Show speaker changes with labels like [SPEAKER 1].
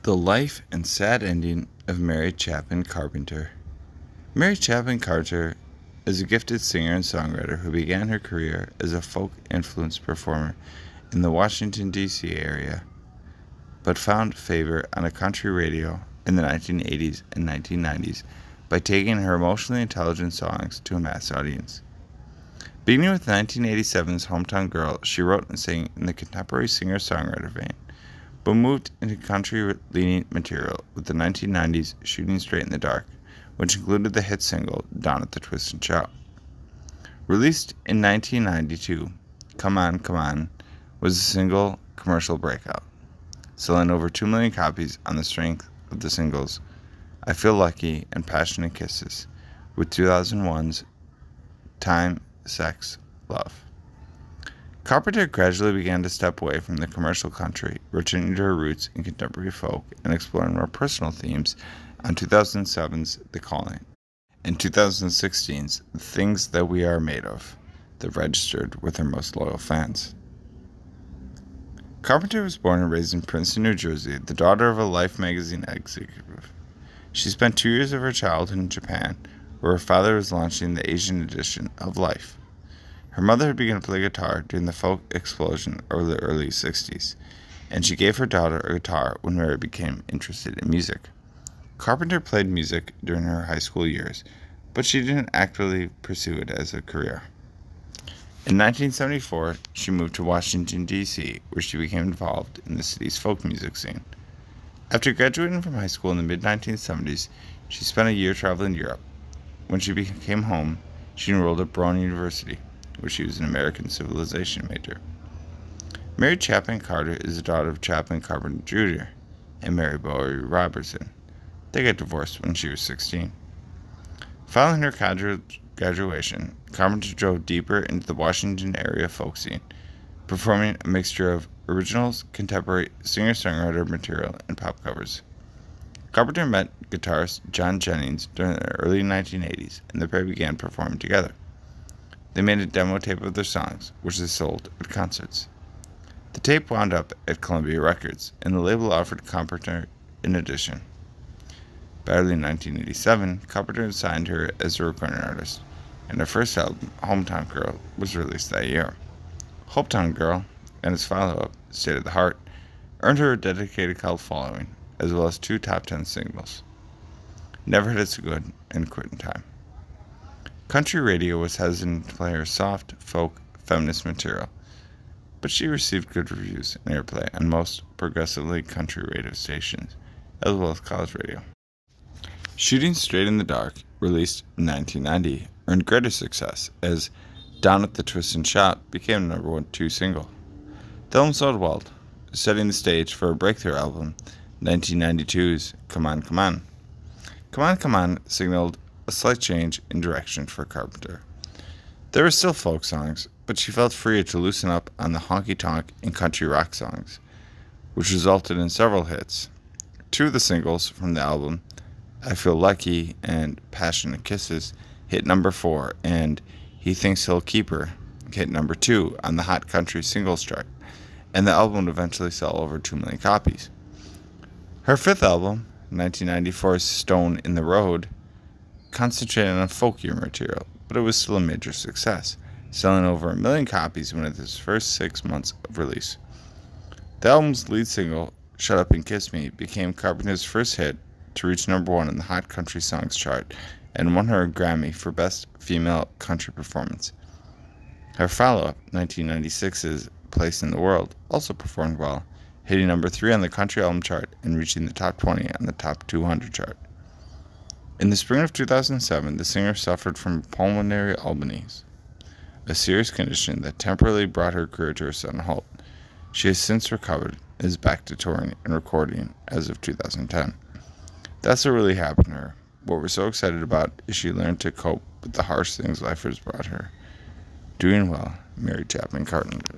[SPEAKER 1] The life and sad ending of Mary Chapin Carpenter. Mary Chapin Carpenter is a gifted singer and songwriter who began her career as a folk-influenced performer in the Washington, D.C. area, but found favor on a country radio in the 1980s and 1990s by taking her emotionally intelligent songs to a mass audience. Beginning with 1987's Hometown Girl, she wrote and sang in the contemporary singer-songwriter vein, but moved into country-leaning material with the 1990s Shooting Straight in the Dark, which included the hit single Down at the Twist and Shout. Released in 1992, Come On, Come On was a single commercial breakout, selling over 2 million copies on the strength of the singles I Feel Lucky and Passionate Kisses, with 2001's Time, Sex, Love. Carpenter gradually began to step away from the commercial country, returning to her roots in contemporary folk and exploring more personal themes on 2007's The Calling and 2016's The Things That We Are Made Of, that registered with her most loyal fans. Carpenter was born and raised in Princeton, New Jersey, the daughter of a Life magazine executive. She spent 2 years of her childhood in Japan, where her father was launching the Asian edition of Life. Her mother had begun to play guitar during the folk explosion of the early 60s, and she gave her daughter a guitar when Mary became interested in music. Carpenter played music during her high school years, but she didn't actively pursue it as a career. In 1974, she moved to Washington, D.C., where she became involved in the city's folk music scene. After graduating from high school in the mid-1970s, she spent a year traveling Europe. When she came home, she enrolled at Brown University, where she was an American Civilization major. Mary Chapin Carter is the daughter of Chapin Carpenter Jr. and Mary Bowie Robertson. They got divorced when she was 16. Following her graduation, Carpenter drove deeper into the Washington area folk scene, performing a mixture of originals, contemporary singer-songwriter material, and pop covers. Carpenter met guitarist John Jennings during the early 1980s, and the pair began performing together. They made a demo tape of their songs, which they sold at concerts. The tape wound up at Columbia Records, and the label offered Carpenter an audition. By early 1987, Carpenter signed her as a recording artist, and her first album, Hometown Girl, was released that year. Hometown Girl, and its follow-up, State of the Heart, earned her a dedicated cult following, as well as 2 top 10 singles, Never Had It So Good and Quit in Time. Country radio was hesitant to play her soft, folk, feminist material, but she received good reviews and airplay on most progressively country radio stations, as well as college radio. Shooting Straight in the Dark, released in 1990, earned greater success as Down at the Twist and Shout became the number 2 single. The album sold well, setting the stage for a breakthrough album, 1992's Come On, Come On. Come On, Come On signaled a slight change in direction for Carpenter. There were still folk songs, but she felt freer to loosen up on the honky-tonk and country rock songs, which resulted in several hits. 2 of the singles from the album, I Feel Lucky and Passionate Kisses, hit number 4, and He Thinks He'll Keep Her hit number 2 on the Hot Country Singles chart, and the album would eventually sell over 2 million copies. Her 5th album, 1994's Stone in the Road, concentrated on folkier material, but it was still a major success, selling over 1 million copies within its first 6 months of release. The album's lead single, Shut Up and Kiss Me, became Carpenter's first hit to reach number 1 in the Hot Country Songs chart and won her a Grammy for Best Female Country Performance. Her follow-up, 1996's Place in the World, also performed well, hitting number 3 on the country album chart and reaching the top 20 on the top 200 chart. In the spring of 2007, the singer suffered from pulmonary albinism, a serious condition that temporarily brought her career to a sudden halt. She has since recovered and is back to touring and recording as of 2010. That's what really happened to her. What we're so excited about is she learned to cope with the harsh things life has brought her. Doing well, Mary Chapin Carpenter.